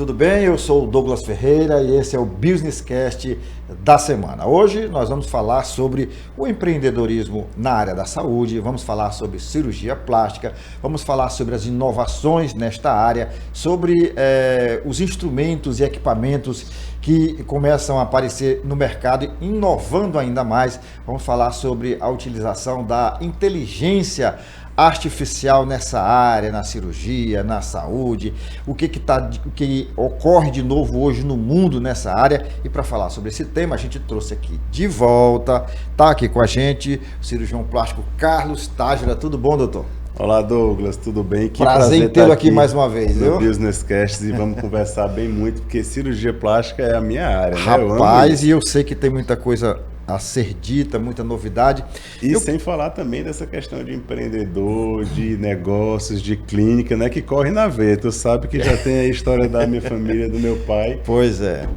tudo bem? Eu sou o Douglas Ferreira e esse é o Business Cast da semana. Hoje nós vamos falar sobre o empreendedorismo na área da saúde, vamos falar sobre cirurgia plástica, vamos falar sobre as inovações nesta área, sobre os instrumentos e equipamentos que começam a aparecer no mercado, inovando ainda mais. Vamos falar sobre a utilização da inteligência artificial nessa área, na cirurgia, na saúde, o que ocorre de novo hoje no mundo nessa área. E para falar sobre esse tema, a gente trouxe aqui de volta, está aqui com a gente, o cirurgião plástico Carlos Tágera. Tudo bom, doutor? Olá, Douglas, tudo bem? Que prazer em tê-lo aqui mais uma vez, no Business Cast, e vamos conversar bem muito, porque cirurgia plástica é a minha área, Rapaz, e eu sei que tem muita coisa a ser dita, muita novidade. Sem falar também dessa questão de empreendedor, de negócios, de clínica, né, que corre na veia. Tu sabe que já tem a história da minha família, do meu pai. Pois é.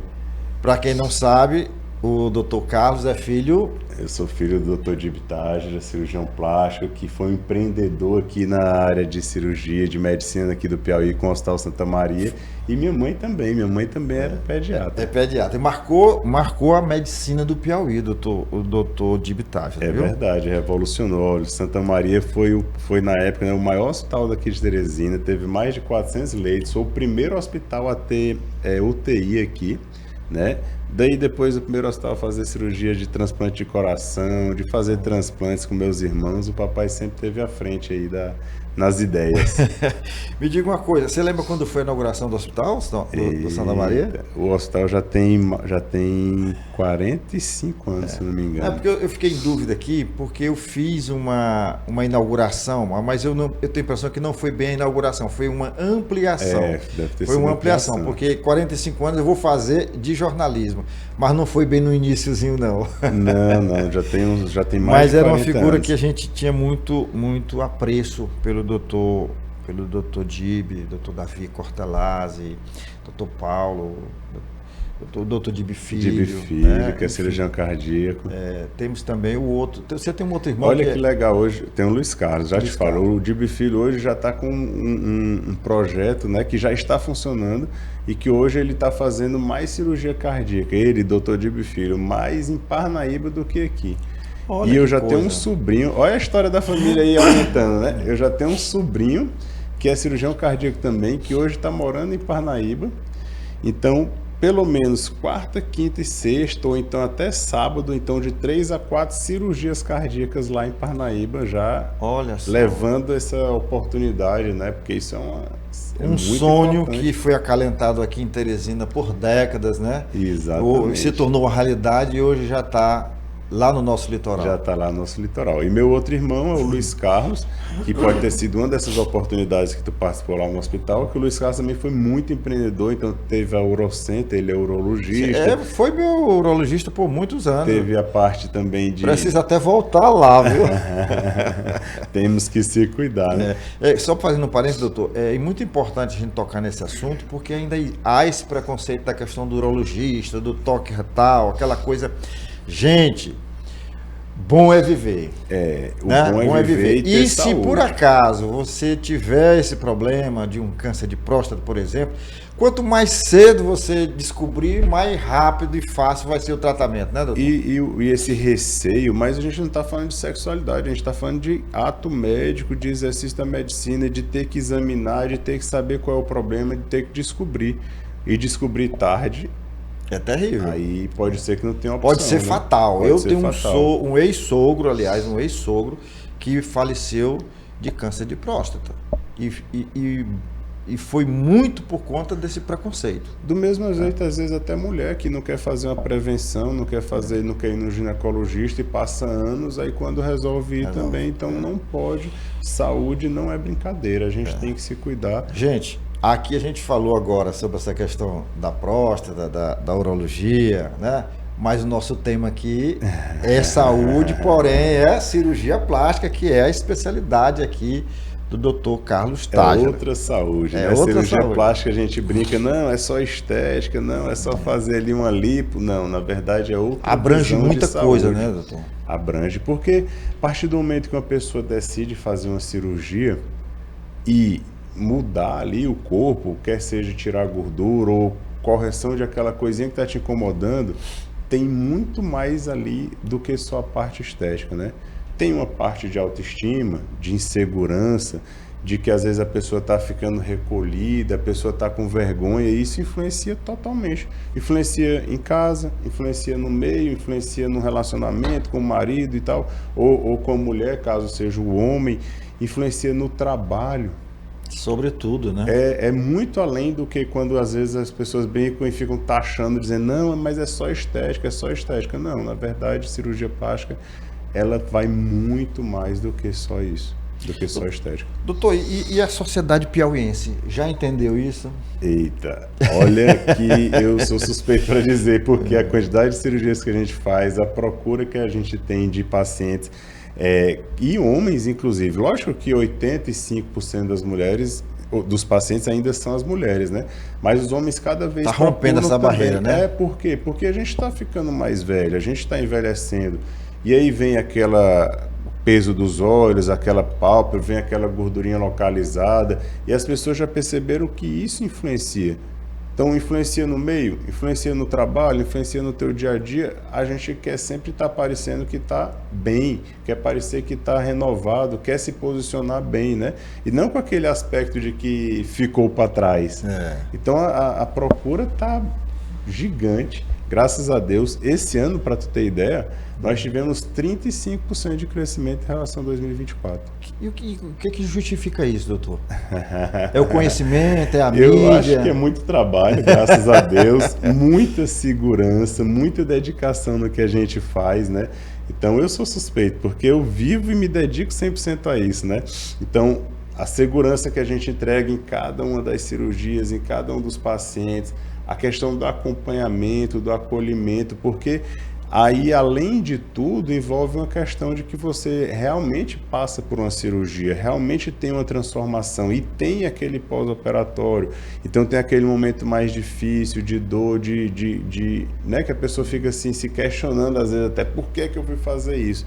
Para quem não sabe, o Dr. Carlos é filho... Eu sou filho do Dr. Dib Tágera, cirurgião plástico, que foi um empreendedor aqui na área de cirurgia, de medicina aqui do Piauí, com o Hospital Santa Maria. E minha mãe também era pediatra. É pediatra. E marcou a medicina do Piauí, o Dr. Dib Tágera, viu? Verdade, revolucionou. Santa Maria foi na época, né, o maior hospital daqui de Teresina, teve mais de 400 leitos, foi o primeiro hospital a ter UTI aqui, né? Daí depois o primeiro hospital a fazer cirurgia de transplante de coração, de fazer transplantes com meus irmãos, o papai sempre esteve à frente aí nas ideias. Me diga uma coisa, você lembra quando foi a inauguração do hospital, do Santa Maria? O hospital já tem 45 anos, se não me engano. Porque eu fiquei em dúvida aqui, porque eu fiz uma inauguração, mas eu tenho a impressão que não foi bem a inauguração, foi uma ampliação. Deve ter foi uma ampliação, porque 45 anos eu vou fazer de jornalismo, mas não foi bem no iniciozinho, não. Não, já tem mais de 40 anos. Mas era uma figura que a gente tinha muito apreço pelo doutor Dib, doutor Davi Cortelazzi, doutor Paulo, doutor Dib Filho. Né? Que é cirurgião cardíaco. Temos também o outro. Você tem um outro irmão. Olha que legal, hoje tem o Luiz Carlos, já te falo. O Dib Filho hoje já está com um projeto, né, que já está funcionando e que hoje ele está fazendo mais cirurgia cardíaca. Ele, doutor Dib Filho, mais em Parnaíba do que aqui. Olha, e eu já tenho um sobrinho, olha a história da família aí aumentando, né? Eu já tenho um sobrinho que é cirurgião cardíaco também, que hoje está morando em Parnaíba. Então, pelo menos quarta, quinta e sexta, ou então até sábado, então de 3 a 4 cirurgias cardíacas lá em Parnaíba, já levando essa oportunidade, né? Porque isso é um sonho importante, que foi acalentado aqui em Teresina por décadas, né? Exatamente. Se tornou uma realidade e hoje já está lá no nosso litoral. Já está lá no nosso litoral. E meu outro irmão é o Luiz Carlos, que pode ter sido uma dessas oportunidades que tu participou lá no hospital, que o Luiz Carlos também foi muito empreendedor, então teve a Urocenter, ele é urologista. Foi meu urologista por muitos anos. Teve a parte também de... Precisa até voltar lá, viu? Temos que se cuidar, né? Só fazendo um parênteses, doutor, é muito importante a gente tocar nesse assunto, porque ainda há esse preconceito da questão do urologista, do toque retal, aquela coisa... Gente, bom é viver. Bom é viver e se saúde. Por acaso você tiver esse problema de um câncer de próstata, por exemplo, quanto mais cedo você descobrir, mais rápido e fácil vai ser o tratamento, né, doutor? E esse receio, mas a gente não está falando de sexualidade, a gente está falando de ato médico, de exercício da medicina, de ter que examinar, de ter que saber qual é o problema, de ter que descobrir. E descobrir tarde... É terrível. Aí pode ser que não tenha opção. Pode ser fatal. Eu tenho um ex-sogro, que faleceu de câncer de próstata. E foi muito por conta desse preconceito. Do mesmo jeito, às vezes, até mulher que não quer fazer uma prevenção, não quer ir no ginecologista e passa anos, aí quando resolve ir também, então não pode. Saúde não é brincadeira, a gente tem que se cuidar. Gente, aqui a gente falou agora sobre essa questão da próstata, da urologia, né? Mas o nosso tema aqui é saúde, porém é cirurgia plástica, que é a especialidade aqui do Dr. Carlos Tágera. É outra saúde, né? Cirurgia plástica a gente brinca, não, é só estética, não, é só fazer ali uma lipo, não, na verdade é outra. Abrange muita coisa, né, doutor? Abrange, porque a partir do momento que uma pessoa decide fazer uma cirurgia e mudar ali o corpo, quer seja tirar gordura ou correção de aquela coisinha que está te incomodando, tem muito mais ali do que só a parte estética, né? Tem uma parte de autoestima, de insegurança, de que às vezes a pessoa está ficando recolhida, a pessoa está com vergonha, e isso influencia totalmente. Influencia em casa, influencia no meio, influencia no relacionamento com o marido e tal, ou com a mulher, caso seja o homem, influencia no trabalho. Sobretudo, né? É muito além do que quando às vezes as pessoas brincam e ficam taxando, dizendo, não, mas é só estética, é só estética. Não, na verdade, cirurgia plástica, ela vai muito mais do que só isso, do que só estética. Doutor, e a sociedade piauiense já entendeu isso? Eita, olha que eu sou suspeito para dizer, porque a quantidade de cirurgias que a gente faz, a procura que a gente tem de pacientes, e homens, inclusive. Lógico que 85% das mulheres, dos pacientes ainda são as mulheres, né? Mas os homens cada vez está rompendo essa também. barreira, né? Por quê? Porque a gente está ficando mais velho, a gente está envelhecendo. E aí vem aquela peso dos olhos, aquela pálpebra, vem aquela gordurinha localizada. E as pessoas já perceberam que isso influencia. Então, influencia no meio, influencia no trabalho, influencia no teu dia a dia. A gente quer sempre estar parecendo que está bem, quer parecer que está renovado, quer se posicionar bem, né? E não com aquele aspecto de que ficou para trás. Então, a procura está gigante. Graças a Deus, esse ano, para tu ter ideia, nós tivemos 35% de crescimento em relação a 2024. E o que justifica isso, doutor? É o conhecimento, é a mídia? Eu acho que é muito trabalho, graças a Deus, muita segurança, muita dedicação no que a gente faz, né? Então, eu sou suspeito, porque eu vivo e me dedico 100% a isso, né? Então, a segurança que a gente entrega em cada uma das cirurgias, em cada um dos pacientes, a questão do acompanhamento, do acolhimento, porque aí, além de tudo, envolve uma questão de que você realmente passa por uma cirurgia, realmente tem uma transformação e tem aquele pós-operatório. Então, tem aquele momento mais difícil, de dor, né, que a pessoa fica assim, se questionando, às vezes, até por que eu fui fazer isso.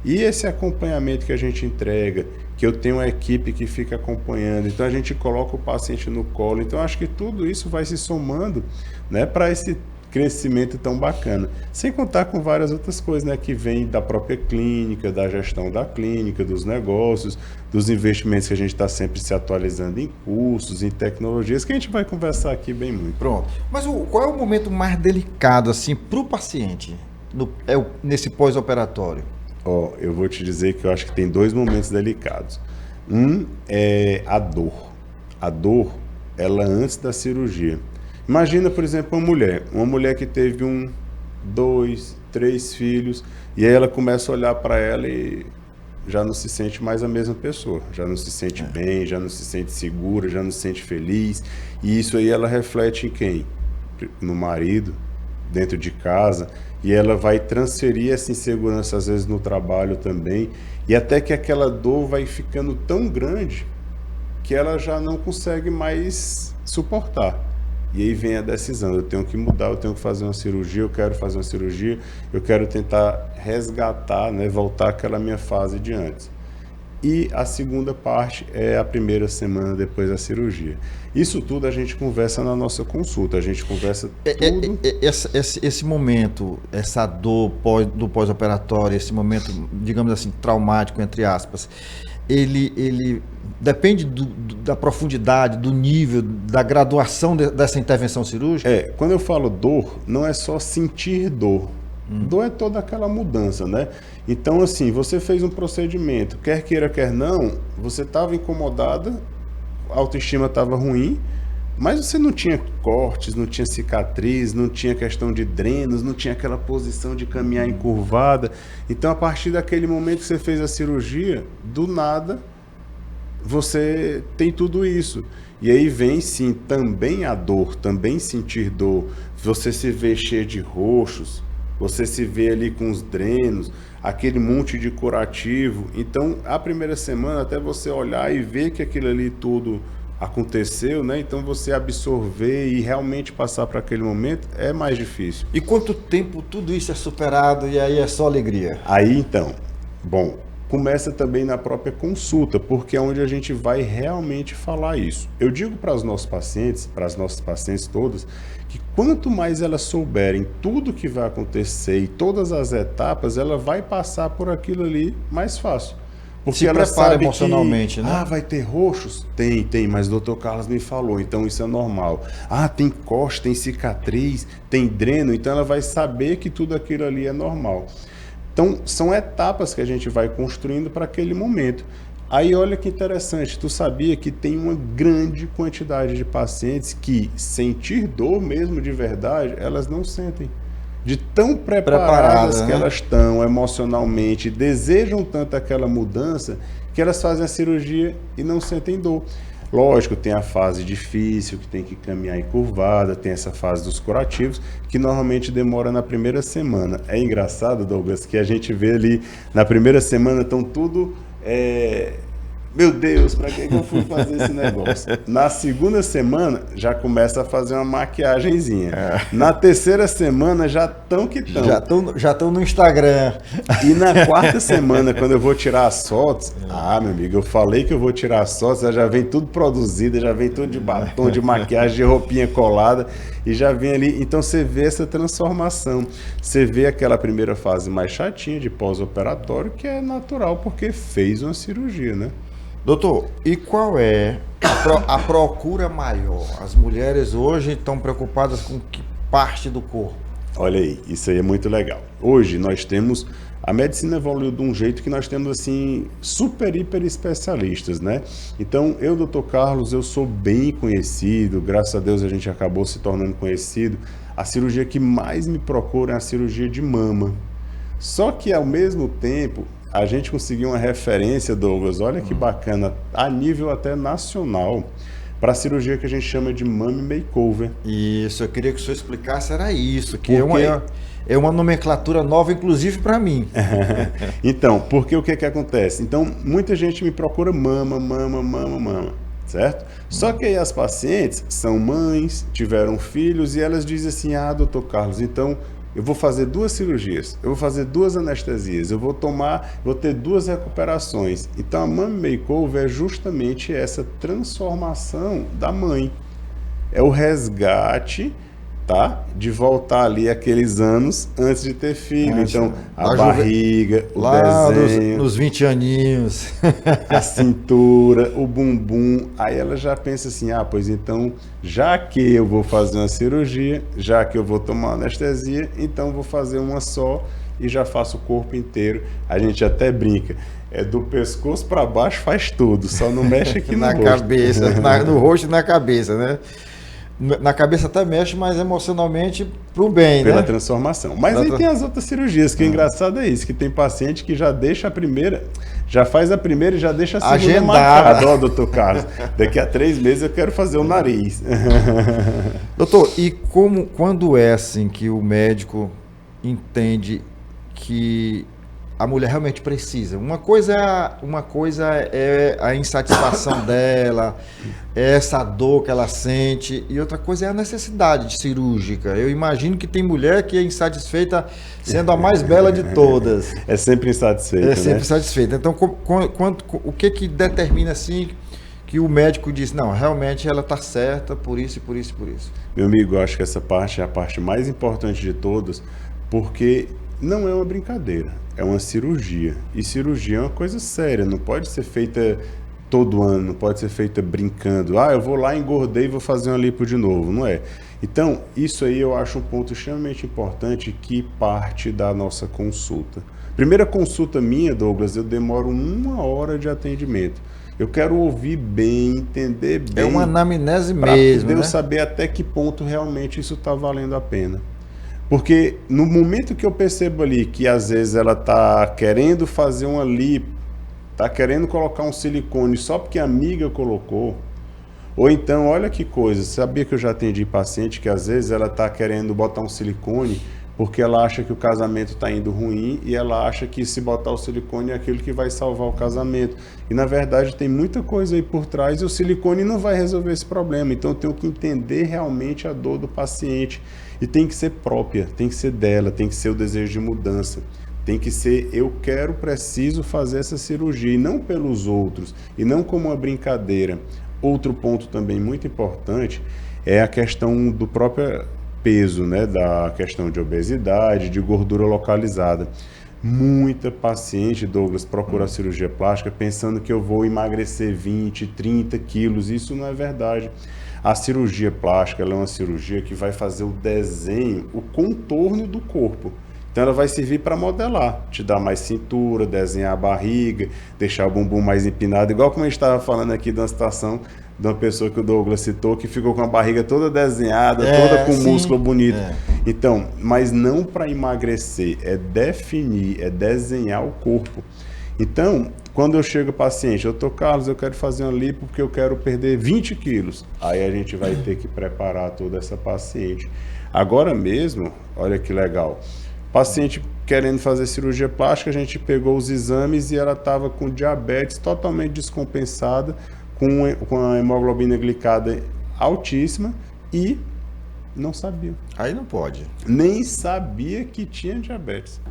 E esse acompanhamento que a gente entrega, que eu tenho uma equipe que fica acompanhando, então a gente coloca o paciente no colo. Então, acho que tudo isso vai se somando, né, para esse crescimento tão bacana. Sem contar com várias outras coisas, né, que vem da própria clínica, da gestão da clínica, dos negócios, dos investimentos que a gente está sempre se atualizando em cursos, em tecnologias, que a gente vai conversar aqui bem muito. Pronto. Mas qual é o momento mais delicado, assim, para o paciente, nesse pós-operatório? Eu vou te dizer que eu acho que tem dois momentos delicados. Um é a dor. A dor, ela antes da cirurgia. Imagina, por exemplo, uma mulher que teve 1, 2, 3 filhos, e aí ela começa a olhar para ela e já não se sente mais a mesma pessoa, já não se sente bem, já não se sente segura, já não se sente feliz, e isso aí ela reflete em quem? No marido, dentro de casa, e ela vai transferir essa insegurança às vezes no trabalho também, e até que aquela dor vai ficando tão grande que ela já não consegue mais suportar. E aí vem a decisão, eu tenho que mudar, eu tenho que fazer uma cirurgia, eu quero fazer uma cirurgia, eu quero tentar resgatar, né, voltar àquela minha fase de antes. E a segunda parte é a primeira semana depois da cirurgia. Isso tudo a gente conversa na nossa consulta, a gente conversa tudo. Esse momento, essa dor do pós-operatório, esse momento, digamos assim, traumático, entre aspas, ele depende da profundidade, do nível, da graduação dessa intervenção cirúrgica? Quando eu falo dor, não é só sentir dor. Dor é toda aquela mudança, né? Então, assim, você fez um procedimento, quer queira, quer não, você estava incomodada, a autoestima estava ruim, mas você não tinha cortes, não tinha cicatriz, não tinha questão de drenos, não tinha aquela posição de caminhar encurvada. Então, a partir daquele momento que você fez a cirurgia, do nada, você tem tudo isso. E aí vem, sim, também a dor, também sentir dor. Você se vê cheio de roxos, você se vê ali com os drenos, aquele monte de curativo. Então, a primeira semana, até você olhar e ver que aquilo ali tudo aconteceu, né? Então, você absorver e realmente passar para aquele momento é mais difícil. E quanto tempo tudo isso é superado e aí é só alegria? Aí, então, bom, começa também na própria consulta, porque é onde a gente vai realmente falar isso. Eu digo para os nossos pacientes, para as nossas pacientes todas, que quanto mais elas souberem tudo que vai acontecer e todas as etapas, ela vai passar por aquilo ali mais fácil. Porque Se ela prepara sabe emocionalmente, que, né? vai ter roxos? Tem, mas o Dr. Carlos me falou, então isso é normal. Tem corte, tem cicatriz, tem dreno, então ela vai saber que tudo aquilo ali é normal. Então, são etapas que a gente vai construindo para aquele momento. Aí, olha que interessante, tu sabia que tem uma grande quantidade de pacientes que sentir dor mesmo de verdade, elas não sentem. De tão preparadas que elas estão emocionalmente, desejam tanto aquela mudança, que elas fazem a cirurgia e não sentem dor. Lógico, tem a fase difícil, que tem que caminhar encurvada, tem essa fase dos curativos, que normalmente demora na primeira semana. É engraçado, Douglas, que a gente vê ali, na primeira semana estão tudo... Meu Deus, para que eu fui fazer esse negócio? Na segunda semana, já começa a fazer uma maquiagenzinha. Na terceira semana, já estão que estão. Já estão no Instagram. E na quarta semana, quando eu vou tirar as fotos, meu amigo, eu falei que eu vou tirar as fotos, já vem tudo produzido, já vem tudo de batom, de maquiagem, de roupinha colada, e já vem ali. Então você vê essa transformação. Você vê aquela primeira fase mais chatinha de pós-operatório, que é natural, porque fez uma cirurgia, né? Doutor, e qual é a procura maior? As mulheres hoje estão preocupadas com que parte do corpo? Olha aí, isso aí é muito legal. Hoje nós temos, a medicina evoluiu de um jeito que nós temos assim, super, hiper especialistas, né? Então, eu, Dr. Carlos, eu sou bem conhecido, graças a Deus a gente acabou se tornando conhecido. A cirurgia que mais me procura é a cirurgia de mama. Só que, ao mesmo tempo, a gente conseguiu uma referência, Douglas, olha que bacana, a nível até nacional, para a cirurgia que a gente chama de Mummy Makeover. Isso, eu queria que o senhor explicasse, era isso, que é uma nomenclatura nova, inclusive para mim. Então, porque o que acontece? Então, muita gente me procura mama, certo? Só que aí as pacientes são mães, tiveram filhos e elas dizem assim, doutor Carlos, então eu vou fazer 2 cirurgias, eu vou fazer 2 anestesias, eu vou ter 2 recuperações. Então a Mummy Makeover é justamente essa transformação da mãe. É o resgate, tá? De voltar ali aqueles anos antes de ter filho. Então, a barriga, o desenho, nos 20 aninhos, a cintura, o bumbum. Aí ela já pensa assim, pois então, já que eu vou fazer uma cirurgia, já que eu vou tomar anestesia, então vou fazer uma só e já faço o corpo inteiro. A gente até brinca, do pescoço para baixo faz tudo, só não mexe aqui na cabeça, no rosto e na cabeça, né? Na cabeça até mexe, mas emocionalmente pro bem, pela né? transformação. Mas aí tem as outras cirurgias, que é engraçado é isso, que tem paciente que já deixa a primeira, já faz a primeira e já deixa a segunda marcada. Doutor Carlos, daqui a 3 meses eu quero fazer o nariz. Doutor, e quando é assim que o médico entende que a mulher realmente precisa? Uma coisa é a insatisfação dela, é essa dor que ela sente, e outra coisa é a necessidade cirúrgica. Eu imagino que tem mulher que é insatisfeita sendo a mais bela de todas. É sempre insatisfeita, sempre insatisfeita. Então, o que determina assim que o médico diz, não, realmente ela está certa por isso, por isso, por isso? Meu amigo, eu acho que essa parte é a parte mais importante de todas, porque não é uma brincadeira, é uma cirurgia. E cirurgia é uma coisa séria, não pode ser feita todo ano, não pode ser feita brincando. Eu vou lá, engordei e vou fazer uma lipo de novo, não é? Então, isso aí eu acho um ponto extremamente importante que parte da nossa consulta. Primeira consulta minha, Douglas, eu demoro 1 hora de atendimento. Eu quero ouvir bem, entender bem. É uma anamnese mesmo, para poder eu saber até que ponto realmente isso está valendo a pena. Porque no momento que eu percebo ali que às vezes ela está querendo fazer uma lipo, está querendo colocar um silicone só porque a amiga colocou, ou então, olha que coisa, sabia que eu já atendi paciente que às vezes ela está querendo botar um silicone porque ela acha que o casamento está indo ruim e ela acha que se botar o silicone é aquilo que vai salvar o casamento. E na verdade tem muita coisa aí por trás e o silicone não vai resolver esse problema. Então eu tenho que entender realmente a dor do paciente e tem que ser própria, tem que ser dela, tem que ser o desejo de mudança. Tem que ser, preciso fazer essa cirurgia, e não pelos outros, e não como uma brincadeira. Outro ponto também muito importante é a questão do próprio peso, né? Da questão de obesidade, de gordura localizada. Muita paciente, Douglas, procura a cirurgia plástica pensando que eu vou emagrecer 20, 30 quilos. Isso não é verdade. A cirurgia plástica ela é uma cirurgia que vai fazer o desenho, o contorno do corpo. Então ela vai servir para modelar, te dar mais cintura, desenhar a barriga, deixar o bumbum mais empinado, igual como a gente estava falando aqui de uma situação de uma pessoa que o Douglas citou, que ficou com a barriga toda desenhada, toda com músculo bonito. Então, mas não para emagrecer, é definir, é desenhar o corpo. Então, quando eu chego paciente, doutor Carlos, eu quero fazer uma lipo porque eu quero perder 20 quilos. Aí a gente vai ter que preparar toda essa paciente. Agora mesmo, olha que legal, paciente querendo fazer cirurgia plástica, a gente pegou os exames e ela estava com diabetes totalmente descompensada, com a hemoglobina glicada altíssima e não sabia. Aí não pode. Nem sabia que tinha diabetes.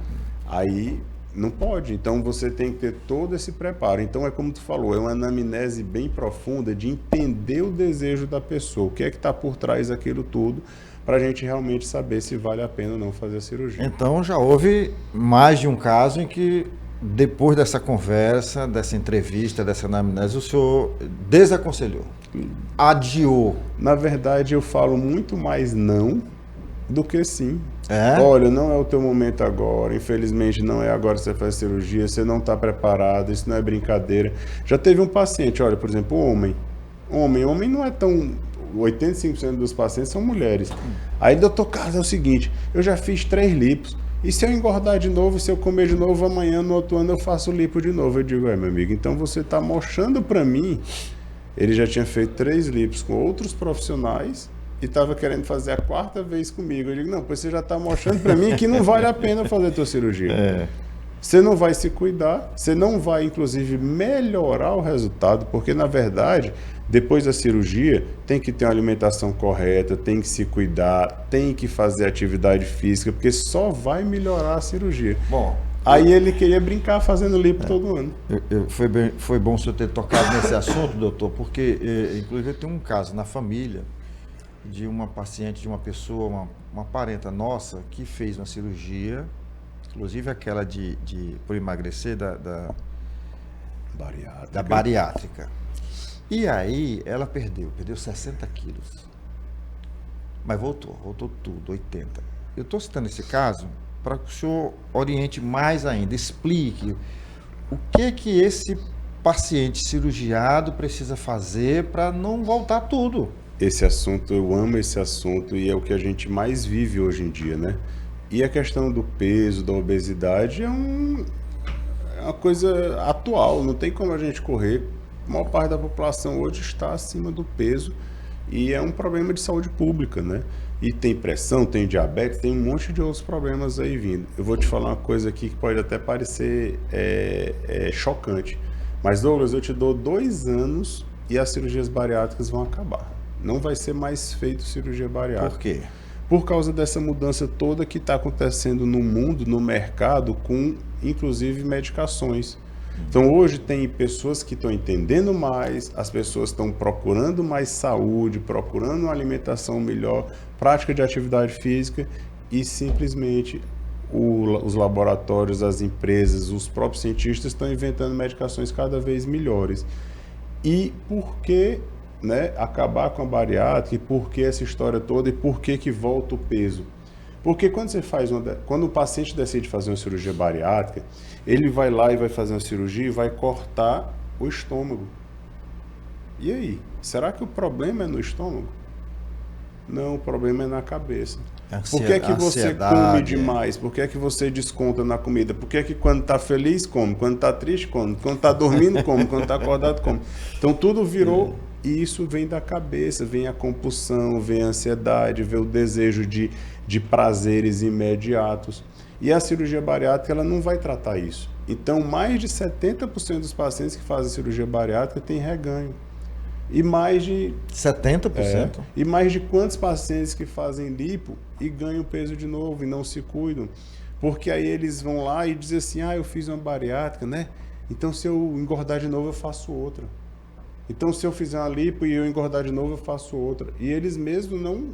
Aí não pode. Então você tem que ter todo esse preparo. Então é como tu falou, é uma anamnese bem profunda de entender o desejo da pessoa, o que é que está por trás daquilo tudo, para a gente realmente saber se vale a pena ou não fazer a cirurgia. Então já houve mais de um caso em que, depois dessa conversa, dessa entrevista, dessa anamnese, o senhor desaconselhou, adiou. Na verdade, eu falo muito mais não do que sim. É? Olha, não é o teu momento agora, infelizmente não é agora que você faz cirurgia, você não está preparado, isso não é brincadeira. Já teve um paciente, olha, por exemplo, homem não é tão... 85% dos pacientes são mulheres. Aí, doutor Carlos, é o seguinte, eu já fiz 3 lipos, e se eu engordar de novo, se eu comer de novo, amanhã, no outro ano, eu faço lipo de novo. Eu digo, meu amigo, então você está mostrando para mim, ele já tinha feito 3 lipos com outros profissionais, e estava querendo fazer a 4ª vez comigo. Eu digo, não, pois você já está mostrando para mim que não vale a pena fazer a tua cirurgia. Você não vai se cuidar, você não vai, inclusive, melhorar o resultado, porque, na verdade, depois da cirurgia, tem que ter uma alimentação correta, tem que se cuidar, tem que fazer atividade física, porque só vai melhorar a cirurgia. Bom, aí ele queria brincar fazendo lipo todo ano. Foi bom o senhor ter tocado nesse assunto, doutor, porque, inclusive, tem um caso na família de uma paciente, de uma pessoa, uma parenta nossa, que fez uma cirurgia, inclusive aquela por emagrecer da bariátrica. E aí ela perdeu 60 quilos. Mas voltou tudo, 80. Eu estou citando esse caso para que o senhor oriente mais ainda, explique o que esse paciente cirurgiado precisa fazer para não voltar tudo. Esse assunto, eu amo esse assunto e é o que a gente mais vive hoje em dia, né? E a questão do peso, da obesidade é uma coisa atual, não tem como a gente correr. A maior parte da população hoje está acima do peso e é um problema de saúde pública, né? E tem pressão, tem diabetes, tem um monte de outros problemas aí vindo. Eu vou te falar uma coisa aqui que pode até parecer chocante, mas Douglas, eu te dou 2 anos e as cirurgias bariátricas vão acabar. Não vai ser mais feito cirurgia bariátrica. Por quê? Por causa dessa mudança toda que está acontecendo no mundo, no mercado, com inclusive medicações. Então hoje tem pessoas que estão entendendo mais, as pessoas estão procurando mais saúde, procurando uma alimentação melhor, prática de atividade física e simplesmente os laboratórios, as empresas, os próprios cientistas estão inventando medicações cada vez melhores. E por que, né, acabar com a bariátrica, e por que essa história toda e por que volta o peso? Porque quando o paciente decide fazer uma cirurgia bariátrica, ele vai lá e vai fazer uma cirurgia e vai cortar o estômago. E aí? Será que o problema é no estômago? Não, o problema é na cabeça. Por que você come demais? Por que você desconta na comida? Por que quando está feliz, come? Quando está triste, come? Quando está dormindo, come? Quando está acordado, come? Então tudo virou... E isso vem da cabeça, vem a compulsão, vem a ansiedade, vem o desejo de prazeres imediatos. E a cirurgia bariátrica ela não vai tratar isso. Então, mais de 70% dos pacientes que fazem cirurgia bariátrica têm reganho. E mais de... 70%? E mais de quantos pacientes que fazem lipo e ganham peso de novo e não se cuidam? Porque aí eles vão lá e dizem assim, eu fiz uma bariátrica, né? Então se eu engordar de novo, eu faço outra. Então se eu fizer uma lipo e eu engordar de novo, eu faço outra. E eles mesmos não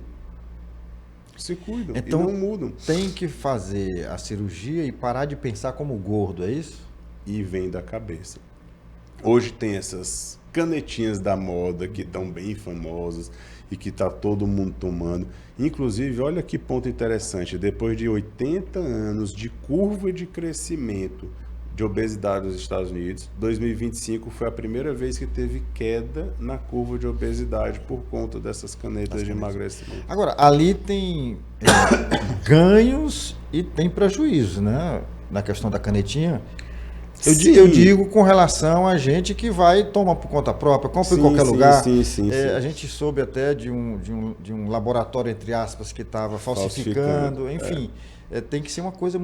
se cuidam e não mudam. Tem que fazer a cirurgia e parar de pensar como gordo, é isso? E vem da cabeça. Hoje tem essas canetinhas da moda que estão bem famosas e que está todo mundo tomando. Inclusive, olha que ponto interessante, depois de 80 anos de curva de crescimento de obesidade nos Estados Unidos, 2025 foi a primeira vez que teve queda na curva de obesidade por conta dessas canetas de emagrecimento. Agora, ali tem ganhos e tem prejuízos, né? Na questão da canetinha. Eu digo com relação a gente que vai, toma por conta própria, compra em qualquer lugar. Sim. A gente soube até de um laboratório, entre aspas, que estava falsificando, enfim. Tem que ser uma coisa,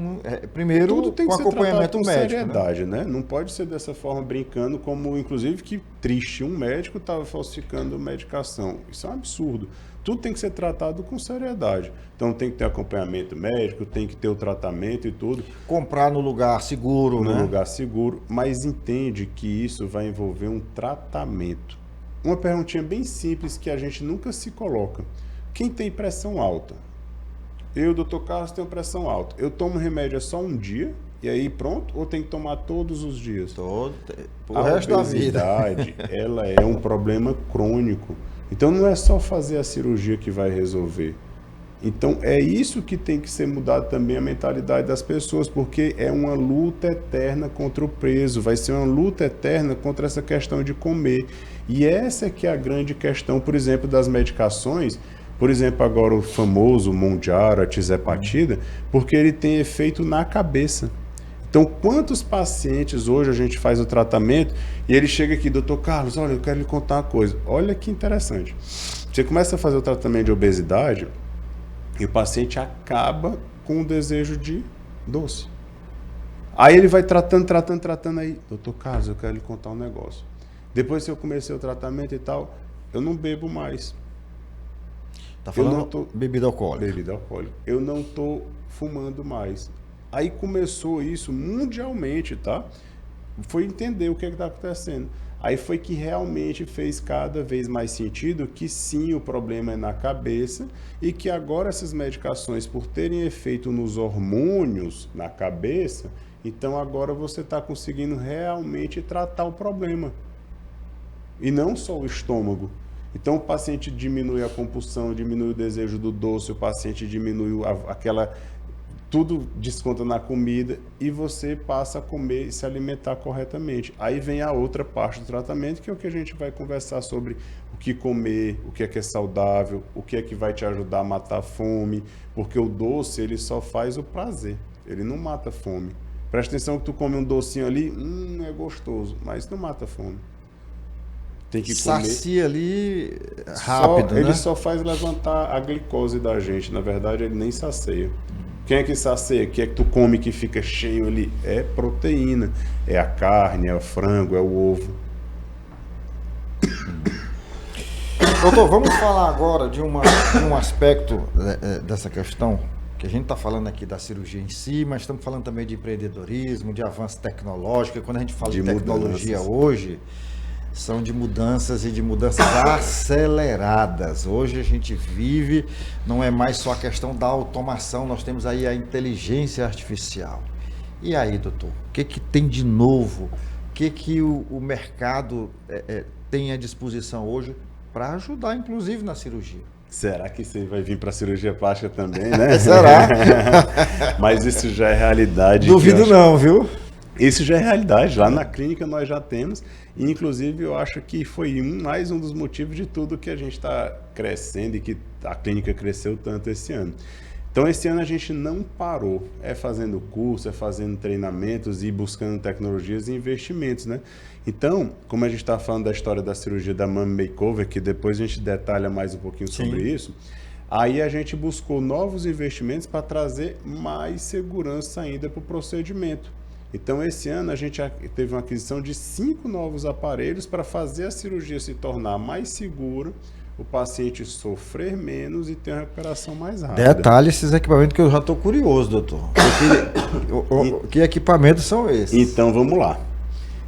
primeiro, tudo tem que com ser acompanhamento com médico. Seriedade, né? Não pode ser dessa forma brincando, como, inclusive, que triste, um médico estava falsificando medicação. Isso é um absurdo. Tudo tem que ser tratado com seriedade. Então tem que ter acompanhamento médico, tem que ter o tratamento e tudo. Comprar no lugar seguro, né? No lugar seguro, mas entende que isso vai envolver um tratamento. Uma perguntinha bem simples que a gente nunca se coloca. Quem tem pressão alta? Eu, Dr. Carlos, tenho pressão alta. Eu tomo remédio só um dia e aí pronto? Ou tem que tomar todos os dias? O resto da vida. A obesidade, ela é um problema crônico. Então não é só fazer a cirurgia que vai resolver. Então é isso que tem que ser mudado também, a mentalidade das pessoas, porque é uma luta eterna contra o peso, vai ser uma luta eterna contra essa questão de comer. E essa é que é a grande questão, por exemplo, das medicações. Por exemplo, agora o famoso Mounjaro, a Tirzepatida, porque ele tem efeito na cabeça. Então, quantos pacientes hoje a gente faz o tratamento e ele chega aqui, doutor Carlos, olha, eu quero lhe contar uma coisa. Olha que interessante. Você começa a fazer o tratamento de obesidade e o paciente acaba com o desejo de doce. Aí ele vai tratando aí. Doutor Carlos, eu quero lhe contar um negócio. Depois que eu comecei o tratamento e tal, eu não bebo mais. Tá falando bebida alcoólica. Bebida alcoólica. Eu não estou fumando mais. Aí começou isso mundialmente, tá? Foi entender o que está acontecendo. Aí foi que realmente fez cada vez mais sentido que sim, o problema é na cabeça e que agora essas medicações, por terem efeito nos hormônios na cabeça, então agora você está conseguindo realmente tratar o problema. E não só o estômago. Então o paciente diminui a compulsão, diminui o desejo do doce, o paciente diminui aquela... Tudo desconta na comida e você passa a comer e se alimentar corretamente. Aí vem a outra parte do tratamento, que é o que a gente vai conversar sobre o que comer, o que é saudável, o que é que vai te ajudar a matar a fome, porque o doce ele só faz o prazer, ele não mata a fome. Presta atenção que tu come um docinho ali, é gostoso, mas não mata a fome. Tem que comer. Sacia ali rápido, né? Ele só faz levantar a glicose da gente, na verdade ele nem sacia. Quem é que sacia? O que é que tu come que fica cheio ali? É proteína, é a carne, é o frango, é o ovo. Doutor, vamos falar agora de um aspecto dessa questão, que a gente está falando aqui da cirurgia em si, mas estamos falando também de empreendedorismo, de avanço tecnológico, e quando a gente fala de tecnologia hoje, são de mudanças e de mudanças aceleradas. Hoje a gente vive, não é mais só a questão da automação, nós temos aí a inteligência artificial. E aí, doutor, o que tem de novo? O que o mercado tem à disposição hoje para ajudar, inclusive, na cirurgia? Será que você vai vir para a cirurgia plástica também, né? Será? Mas isso já é realidade. Duvido não, viu? Isso já é realidade, lá na clínica nós já temos, e inclusive eu acho que foi mais um dos motivos de tudo que a gente está crescendo e que a clínica cresceu tanto esse ano. Então esse ano a gente não parou, fazendo curso, fazendo treinamentos e buscando tecnologias e investimentos, né? Então, como a gente está falando da história da cirurgia da Mummy Makeover, que depois a gente detalha mais um pouquinho sobre isso, aí a gente buscou novos investimentos para trazer mais segurança ainda para o procedimento. Então, esse ano a gente teve uma aquisição de 5 novos aparelhos para fazer a cirurgia se tornar mais segura, o paciente sofrer menos e ter uma recuperação mais rápida. Detalhe esses equipamentos que eu já estou curioso, doutor. Que equipamentos são esses? Então, vamos lá.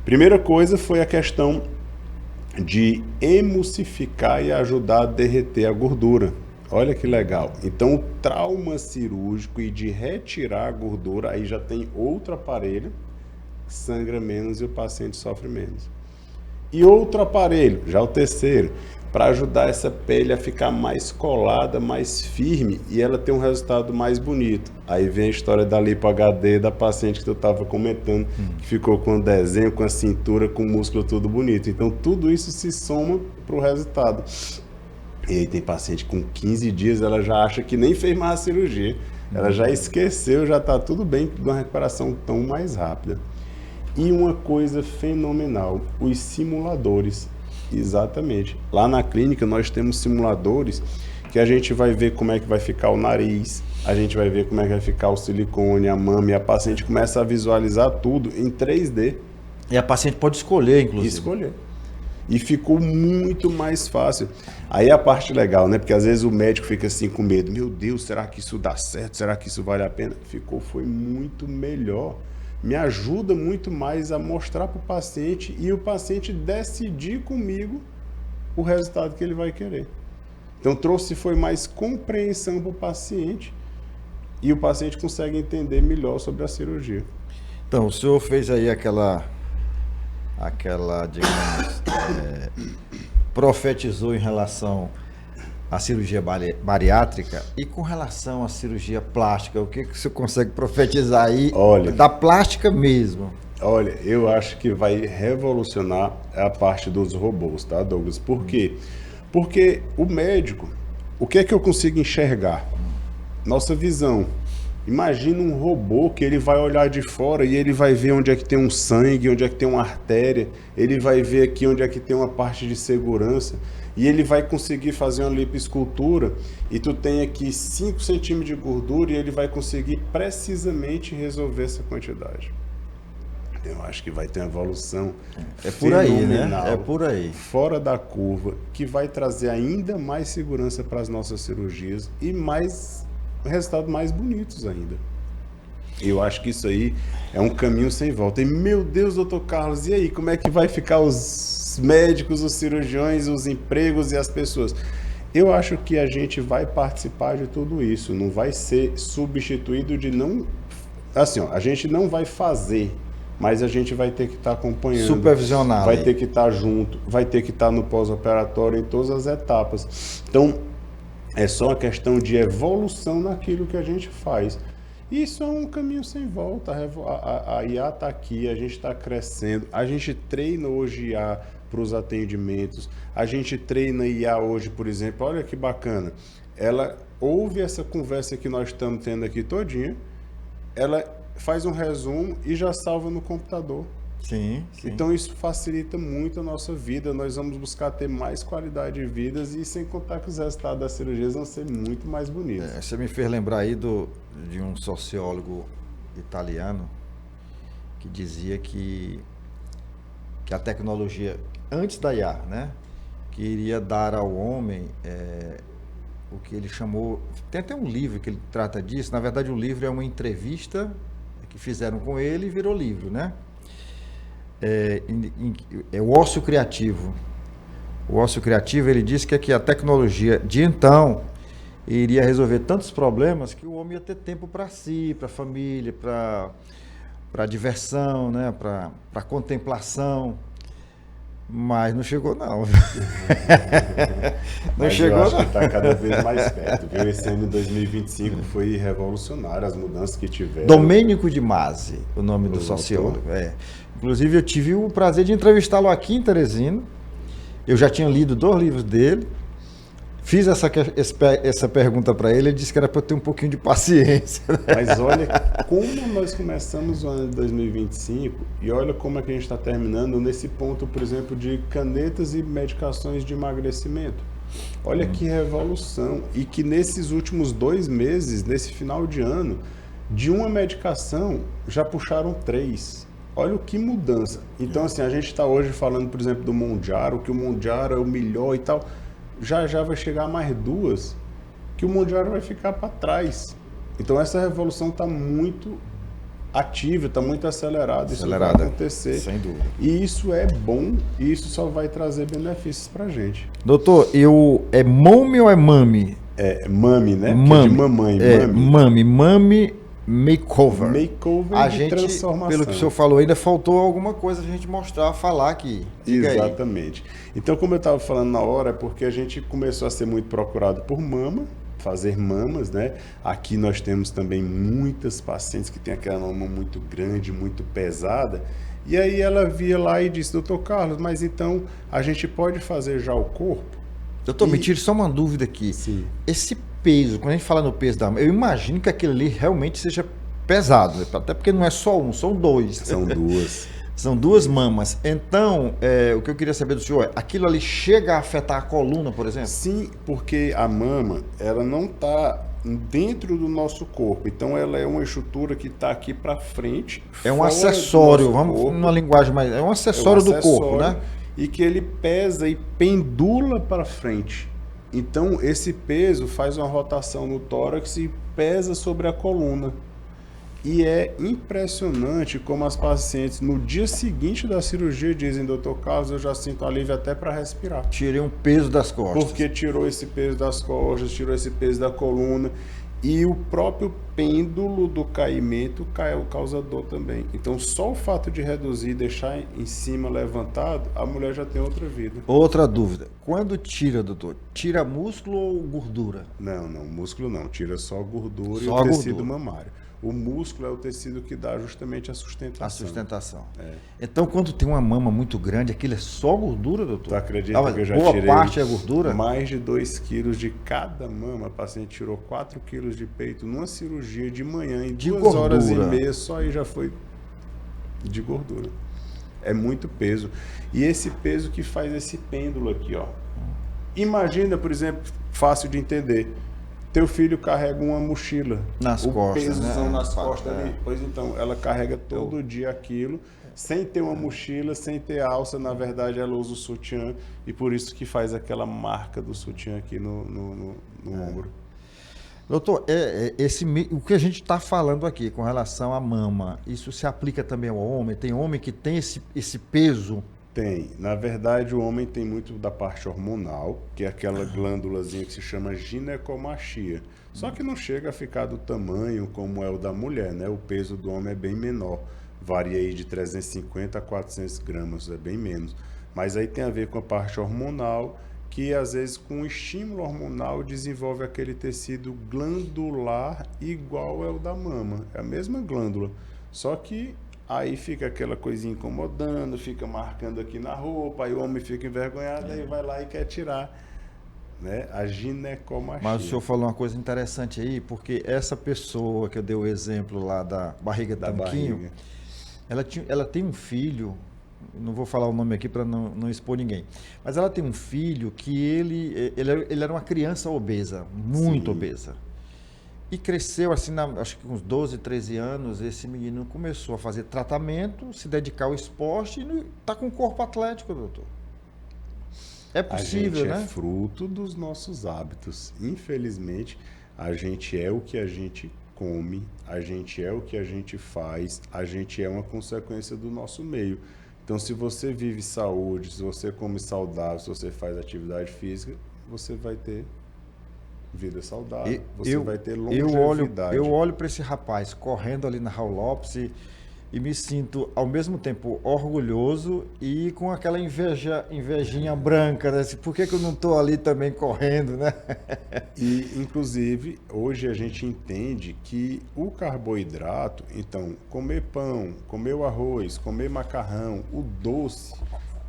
Primeira coisa foi a questão de emulsificar e ajudar a derreter a gordura. Olha que legal. Então, o trauma cirúrgico e de retirar a gordura, aí já tem outro aparelho, sangra menos e o paciente sofre menos. E outro aparelho, já o terceiro, para ajudar essa pele a ficar mais colada, mais firme e ela ter um resultado mais bonito. Aí vem a história da lipo HD da paciente que tu estava comentando, que ficou com o desenho, com a cintura, com o músculo tudo bonito. Então, tudo isso se soma para o resultado. E aí tem paciente com 15 dias, ela já acha que nem fez mais a cirurgia. Ela já esqueceu, já está tudo bem, de uma recuperação tão mais rápida. E uma coisa fenomenal, os simuladores. Exatamente. Lá na clínica nós temos simuladores que a gente vai ver como é que vai ficar o nariz, a gente vai ver como é que vai ficar o silicone, a mama, e a paciente começa a visualizar tudo em 3D. E a paciente pode escolher, inclusive. Escolher. E ficou muito mais fácil. Aí a parte legal, né? Porque às vezes o médico fica assim com medo. Meu Deus, será que isso dá certo? Será que isso vale a pena? Foi muito melhor. Me ajuda muito mais a mostrar para o paciente e o paciente decidir comigo o resultado que ele vai querer. Então foi mais compreensão para o paciente e o paciente consegue entender melhor sobre a cirurgia. Então, o senhor fez aí aquela digamos, profetizou em relação à cirurgia bariátrica e com relação à cirurgia plástica, o que você consegue profetizar aí? Olha, da plástica mesmo? Olha, eu acho que vai revolucionar a parte dos robôs, tá, Douglas? Por quê? Porque o médico, o que é que eu consigo enxergar? Nossa visão. Imagina um robô que ele vai olhar de fora e ele vai ver onde é que tem um sangue, onde é que tem uma artéria, ele vai ver aqui onde é que tem uma parte de segurança e ele vai conseguir fazer uma lipoescultura e tu tem aqui 5 centímetros de gordura e ele vai conseguir precisamente resolver essa quantidade. Eu acho que vai ter uma evolução por aí, né? É por aí. Fora da curva, que vai trazer ainda mais segurança para as nossas cirurgias e resultados mais bonitos ainda. Eu acho que isso aí é um caminho sem volta. E, meu Deus, doutor Carlos, e aí, como é que vai ficar os médicos, os cirurgiões, os empregos e as pessoas? Eu acho que a gente vai participar de tudo isso, não vai ser substituído de não... Assim, ó, a gente não vai fazer, mas a gente vai ter que estar acompanhando. Supervisionar. Vai ter que estar junto, vai ter que estar no pós-operatório em todas as etapas. Então, é só uma questão de evolução naquilo que a gente faz. Isso é um caminho sem volta. A IA está aqui, a gente está crescendo. A gente treina hoje IA para os atendimentos. A gente treina IA hoje, por exemplo. Olha que bacana. Ela ouve essa conversa que nós estamos tendo aqui todinha. Ela faz um resumo e já salva no computador. Sim. Então isso facilita muito a nossa vida, nós vamos buscar ter mais qualidade de vidas e sem contar que os resultados das cirurgias vão ser muito mais bonitos. Você me fez lembrar aí de um sociólogo italiano que dizia que a tecnologia, antes da IA, né, que iria dar ao homem o que ele chamou, tem até um livro que ele trata disso, na verdade o livro é uma entrevista que fizeram com ele e virou livro, né? É o ócio criativo. O ócio criativo, ele disse que a tecnologia de então iria resolver tantos problemas que o homem ia ter tempo para si, para a família, para diversão, né? Para contemplação. Mas não chegou não. Mas chegou, eu acho que está cada vez mais perto. Viu? Esse ano de 2025 foi revolucionário, as mudanças que tiveram. Domênico de Masi, o nome do sociólogo. Inclusive eu tive o prazer de entrevistá-lo aqui em Teresina. Eu já tinha lido 2 livros dele. Fiz essa pergunta para ele disse que era para eu ter um pouquinho de paciência. Mas olha como nós começamos o ano de 2025 e olha como é que a gente está terminando nesse ponto, por exemplo, de canetas e medicações de emagrecimento. Olha que revolução. E que nesses últimos 2 meses, nesse final de ano, de uma medicação já puxaram 3. Olha o que mudança. Então, assim, a gente está hoje falando, por exemplo, do Mounjaro, que o Mounjaro é o melhor e tal. já já vai chegar mais 2, que o mundial vai ficar para trás. Então essa revolução está muito ativa, está muito acelerada. Isso vai acontecer. Sem dúvida. E isso é bom, e isso só vai trazer benefícios para a gente. Doutor, é mome ou é mami? É mami, né? Mami. Que é de mamãe. Mami makeover. Makeover a de gente, transformação. pelo que o senhor falou, ainda faltou alguma coisa a gente mostrar, falar aqui. Diga Exatamente. Aí. Então, como eu estava falando na hora, é porque a gente começou a ser muito procurado por mama, fazer mamas, né? Aqui nós temos também muitas pacientes que têm aquela mama muito grande, muito pesada. E aí ela via lá e disse, doutor Carlos, mas então a gente pode fazer já o corpo? Doutor, me tire só uma dúvida aqui. Sim. Esse peso, quando a gente fala no peso da mama, eu imagino que aquilo ali realmente seja pesado, até porque não é só um, são 2. São 2. São 2 mamas. Então, o que eu queria saber do senhor é, aquilo ali chega a afetar a coluna, por exemplo? Sim, porque a mama, ela não está dentro do nosso corpo. Então, ela é uma estrutura que está aqui para frente. É um acessório, vamos corpo. numa linguagem mais... É um acessório do corpo, né? E que ele pesa e pendula para frente. Então, esse peso faz uma rotação no tórax e pesa sobre a coluna. E é impressionante como as pacientes, no dia seguinte da cirurgia, dizem, doutor Carlos, eu já sinto alívio até para respirar. Tirei um peso das costas. Porque tirou esse peso das costas, tirou esse peso da coluna. E o próprio pêndulo do caimento causa dor também. Então, só o fato de reduzir e deixar em cima levantado, a mulher já tem outra vida. Outra dúvida. Quando tira, doutor, tira músculo ou gordura? Não, músculo não. Tira só gordura só e o tecido mamário. O músculo é o tecido que dá justamente a sustentação. A sustentação. É. Então, quando tem uma mama muito grande, aquilo é só gordura, doutor? Tu acredita que eu já boa tirei parte é gordura? Mais de 2 quilos de cada mama. A paciente tirou 4 quilos de peito numa cirurgia de manhã, em 2 horas e meia, só aí já foi de gordura. É muito peso. E esse peso que faz esse pêndulo aqui, ó. Imagina, por exemplo, fácil de entender. Teu filho carrega uma mochila. Nas costas, pesozão, né? nas costas ali. Pois então, ela carrega todo dia aquilo, sem ter uma mochila, sem ter alça. Na verdade, ela usa o sutiã e por isso que faz aquela marca do sutiã aqui no ombro. Doutor, o que a gente está falando aqui com relação à mama, isso se aplica também ao homem? Tem homem que tem esse peso? Tem. Na verdade, o homem tem muito da parte hormonal, que é aquela glândulazinha que se chama ginecomastia. Só que não chega a ficar do tamanho como é o da mulher, né? O peso do homem é bem menor. Varia aí de 350 a 400 gramas, é bem menos. Mas aí tem a ver com a parte hormonal, que às vezes com o estímulo hormonal desenvolve aquele tecido glandular igual é o da mama. É a mesma glândula. Só que aí fica aquela coisinha incomodando, fica marcando aqui na roupa, aí o homem fica envergonhado, aí vai lá e quer tirar, né? A ginecomastia. Mas o senhor falou uma coisa interessante aí, porque essa pessoa que eu dei o exemplo lá da barriga da tanquinho, ela tem um filho, não vou falar o nome aqui para não expor ninguém, mas ela tem um filho que ele era uma criança obesa, muito obesa. E cresceu assim, acho que com uns 12, 13 anos, esse menino começou a fazer tratamento, se dedicar ao esporte e está com um corpo atlético, doutor. É possível, né? A gente é fruto dos nossos hábitos. Infelizmente, a gente é o que a gente come, a gente é o que a gente faz, a gente é uma consequência do nosso meio. Então, se você vive saúde, se você come saudável, se você faz atividade física, você vai ter vida saudável, você vai ter longevidade. Eu olho para esse rapaz correndo ali na Raul Lopes e me sinto ao mesmo tempo orgulhoso e com aquela invejinha branca, né? Por que eu não estou ali também correndo, né? E, inclusive, hoje a gente entende que o carboidrato, então, comer pão, comer o arroz, comer macarrão, o doce,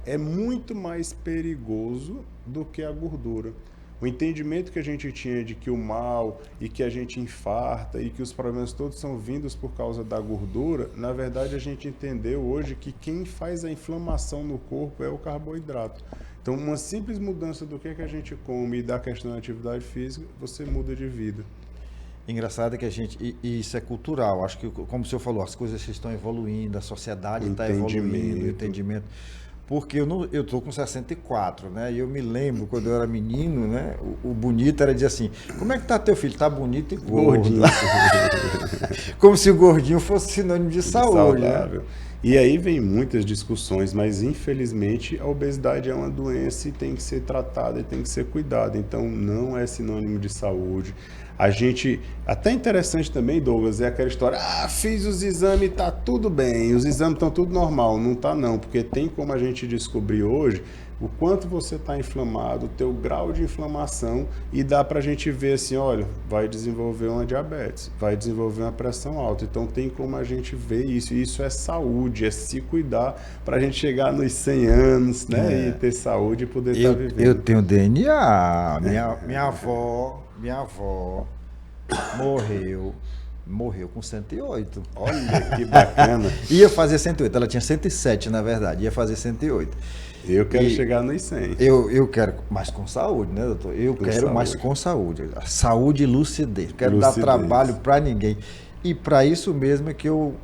é muito mais perigoso do que a gordura. O entendimento que a gente tinha de que o mal e que a gente infarta e que os problemas todos são vindos por causa da gordura, na verdade a gente entendeu hoje que quem faz a inflamação no corpo é o carboidrato. Então, uma simples mudança do que a gente come e da questão da atividade física, você muda de vida. Engraçado que a gente, e isso é cultural, acho que, como o senhor falou, as coisas estão evoluindo, a sociedade está evoluindo, o entendimento. porque eu tô com 64, né? E eu me lembro, quando eu era menino, né? O bonito era dizer assim, como é que tá teu filho? Tá bonito e gordo. Gordinho. Como se o gordinho fosse sinônimo de saúde, Saudável. né? E aí vem muitas discussões, mas infelizmente a obesidade é uma doença e tem que ser tratada e tem que ser cuidada. Então não é sinônimo de saúde. A gente, até interessante também, Douglas, é aquela história, fiz os exames, tá tudo bem, os exames estão tudo normal. Não tá não, porque tem como a gente descobrir hoje o quanto você está inflamado, o teu grau de inflamação, e dá para a gente ver assim, olha, vai desenvolver uma diabetes, vai desenvolver uma pressão alta. Então tem como a gente ver isso. E isso é saúde, é se cuidar para a gente chegar nos 100 anos, né? E ter saúde e poder estar vivendo. Eu tenho DNA. Minha avó morreu com 108. Olha que bacana. Ia fazer 108, ela tinha 107 na verdade, ia fazer 108. Eu quero chegar nos 100. Eu quero, mas com saúde, né, doutor? Eu quero saúde. mais com saúde. Saúde e lucidez. Quero dar trabalho para ninguém. E para isso mesmo é que eu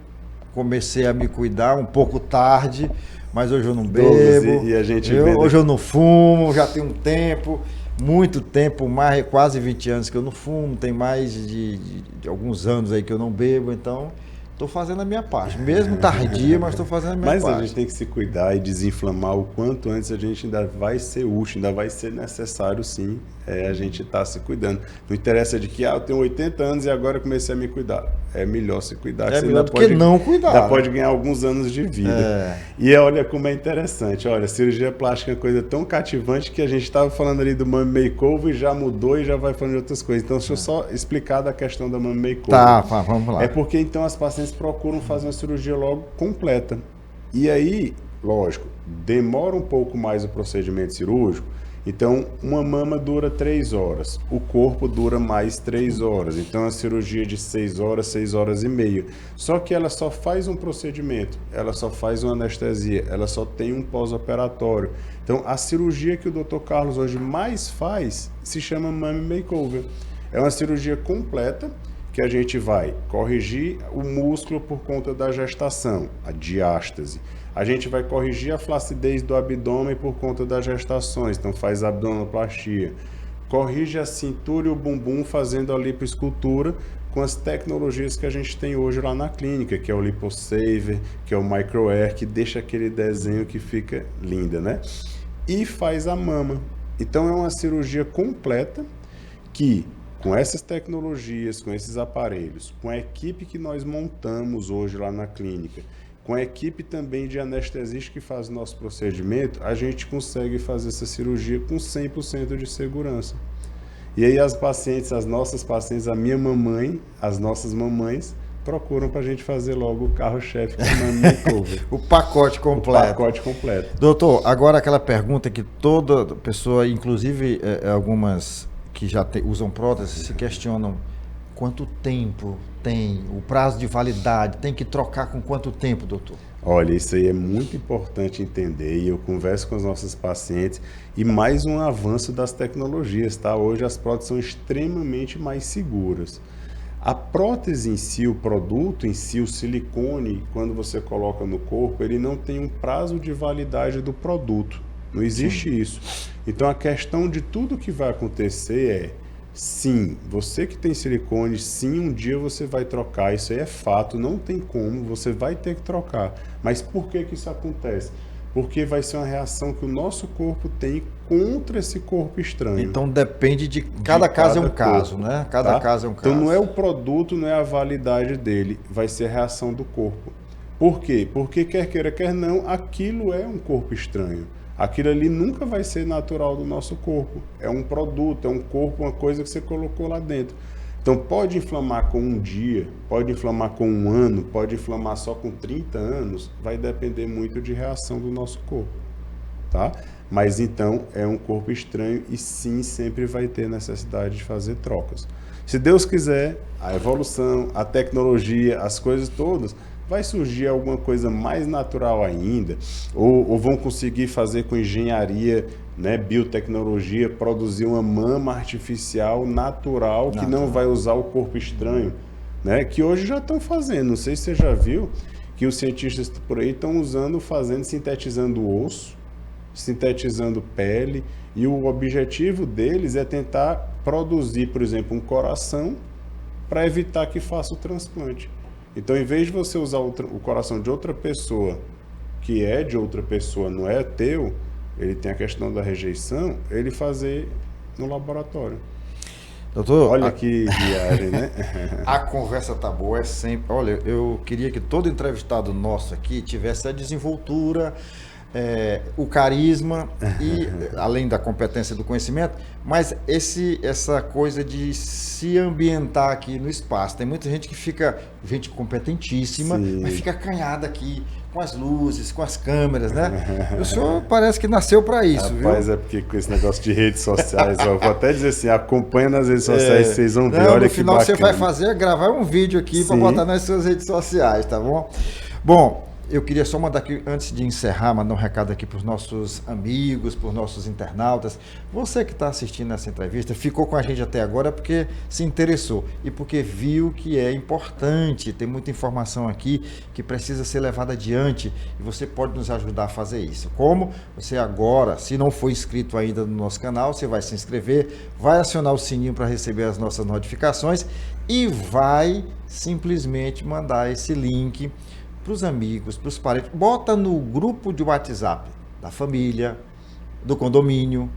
comecei a me cuidar um pouco tarde, mas hoje eu não bebo. E a gente hoje eu não fumo, já tem um tempo, muito tempo, quase 20 anos que eu não fumo, tem mais de alguns anos aí que eu não bebo, então estou fazendo a minha parte, mesmo tardia, mas estou fazendo a minha parte. Mas a gente tem que se cuidar e desinflamar o quanto antes. A gente ainda vai ser útil, ainda vai ser necessário sim, a gente estar se cuidando. Não interessa de que eu tenho 80 anos e agora comecei a me cuidar. É melhor se cuidar. É melhor do que não cuidar. Ainda pode ganhar alguns anos de vida. E olha como é interessante. Olha, cirurgia plástica é uma coisa tão cativante que a gente estava falando ali do Mummy Makeover e já mudou e já vai falando de outras coisas. Então, deixa eu só explicar da questão da Mummy Makeover. Tá, vamos lá. É porque então as pacientes procuram fazer uma cirurgia logo completa. E aí, lógico, demora um pouco mais o procedimento cirúrgico. Então, uma mama dura 3 horas, o corpo dura mais 3 horas. Então, a cirurgia de 6 horas, 6 horas e meia. Só que ela só faz um procedimento, ela só faz uma anestesia, ela só tem um pós-operatório. Então, a cirurgia que o Dr. Carlos hoje mais faz se chama Mummy Makeover. É uma cirurgia completa que a gente vai corrigir o músculo por conta da gestação, a diástase. A gente vai corrigir a flacidez do abdômen por conta das gestações, então faz abdominoplastia. Corrige a cintura e o bumbum fazendo a lipoescultura com as tecnologias que a gente tem hoje lá na clínica, que é o LipoSaver, que é o MicroAir, que deixa aquele desenho que fica linda, né? E faz a mama. Então é uma cirurgia completa que, com essas tecnologias, com esses aparelhos, com a equipe que nós montamos hoje lá na clínica, com a equipe também de anestesista que faz o nosso procedimento, a gente consegue fazer essa cirurgia com 100% de segurança. E aí as nossas pacientes, a minha mamãe, as nossas mamães, procuram para a gente fazer logo o carro-chefe com o Mummy Makeover. O pacote completo. O pacote completo. Doutor, agora aquela pergunta que toda pessoa, inclusive algumas que já usam prótese, se questionam: quanto tempo tem o prazo de validade? Tem que trocar com quanto tempo, doutor? Olha, isso aí é muito importante entender, e eu converso com os nossos pacientes, e mais um avanço das tecnologias, tá? Hoje as próteses são extremamente mais seguras. A prótese em si, o produto em si, o silicone, quando você coloca no corpo, ele não tem um prazo de validade do produto. Não existe isso. Então a questão de tudo que vai acontecer é: sim, você que tem silicone, sim, um dia você vai trocar, isso aí é fato, não tem como, você vai ter que trocar. Mas por que isso acontece? Porque vai ser uma reação que o nosso corpo tem contra esse corpo estranho. Então depende de cada caso é um caso, corpo, né? Cada caso é um caso. Então não é o produto, não é a validade dele, vai ser a reação do corpo. Por quê? Porque quer queira, quer não, aquilo é um corpo estranho. Aquilo ali nunca vai ser natural do nosso corpo. É um produto, é um corpo, uma coisa que você colocou lá dentro. Então pode inflamar com um dia, pode inflamar com um ano, pode inflamar só com 30 anos, vai depender muito de reação do nosso corpo, tá? Mas então é um corpo estranho e sim, sempre vai ter necessidade de fazer trocas. Se Deus quiser, a evolução, a tecnologia, as coisas todas, vai surgir alguma coisa mais natural ainda, ou vão conseguir fazer com engenharia, né, biotecnologia, produzir uma mama artificial natural que não vai usar o corpo estranho, né, que hoje já estão fazendo. Não sei se você já viu que os cientistas por aí estão usando, sintetizando o osso sintetizando pele, e o objetivo deles é tentar produzir, por exemplo, um coração para evitar que faça o transplante. Então, em vez de você usar o coração de outra pessoa, que é de outra pessoa, não é teu, ele tem a questão da rejeição, ele fazer no laboratório. Doutor, olha que viagem, né? A conversa tá boa, é sempre. Olha, eu queria que todo entrevistado nosso aqui tivesse a desenvoltura, o carisma e, além da competência do conhecimento, mas essa coisa de se ambientar aqui no espaço. Tem muita gente que fica, gente competentíssima, Sim. mas fica acanhada aqui com as luzes, com as câmeras, né? O senhor parece que nasceu para isso, Rapaz, viu? é porque com esse negócio de redes sociais, ó, eu vou até dizer assim, acompanha nas redes sociais, vocês vão ver, Não, olha no que final bacana. você vai fazer, gravar um vídeo aqui para Sim. botar nas suas redes sociais, tá bom? Bom, eu queria só mandar aqui, antes de encerrar, mandar um recado aqui para os nossos amigos, para os nossos internautas. Você que está assistindo essa entrevista, ficou com a gente até agora porque se interessou e porque viu que é importante, tem muita informação aqui que precisa ser levada adiante e você pode nos ajudar a fazer isso. Como? Você agora, se não for inscrito ainda no nosso canal, você vai se inscrever, vai acionar o sininho para receber as nossas notificações e vai simplesmente mandar esse link para os amigos, para os parentes, bota no grupo de WhatsApp da família, do condomínio,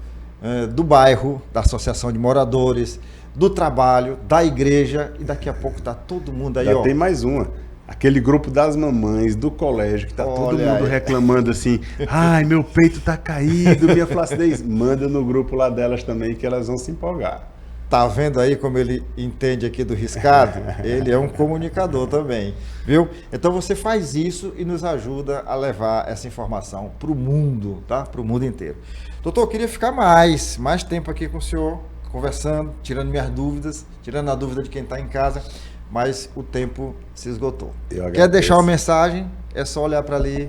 do bairro, da associação de moradores, do trabalho, da igreja, e daqui a pouco tá todo mundo aí, Já tem mais uma. Aquele grupo das mamães do colégio, que tá todo mundo aí reclamando assim, ai, meu peito tá caído, minha flacidez. Manda no grupo lá delas também, que elas vão se empolgar. Tá vendo aí como ele entende aqui do riscado? Ele é um comunicador também, viu? Então você faz isso e nos ajuda a levar essa informação para o mundo, tá? Para o mundo inteiro. Doutor, eu queria ficar mais tempo aqui com o senhor, conversando, tirando minhas dúvidas, tirando a dúvida de quem está em casa, mas o tempo se esgotou. Quer deixar uma mensagem? É só olhar para ali.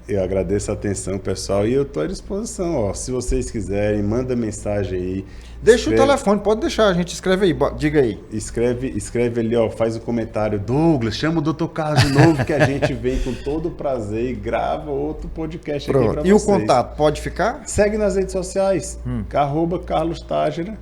Eu agradeço a atenção, pessoal, e eu estou à disposição. Ó, se vocês quiserem, manda mensagem aí. Deixa o telefone, pode deixar, a gente escreve aí, diga aí. Escreve ali, ó, faz o comentário. Douglas, chama o Dr. Carlos de novo, que a gente vem com todo prazer e grava outro podcast aqui para vocês. E o contato, pode ficar? Segue nas redes sociais, @CarlosTágera.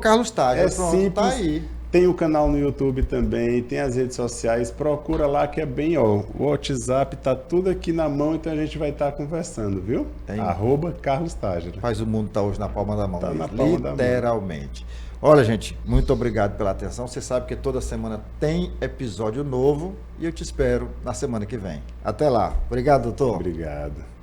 Carlos Tágera. É simples. Tá aí. Tem o canal no YouTube também, tem as redes sociais, procura lá que é bem, ó, o WhatsApp tá tudo aqui na mão, então a gente vai estar conversando, viu? Tem. Carlos Tágera. Faz o mundo tá hoje na palma da mão. Tá na palma da mão. Literalmente. Olha, gente, muito obrigado pela atenção. Você sabe que toda semana tem episódio novo e eu te espero na semana que vem. Até lá. Obrigado, doutor. Obrigado.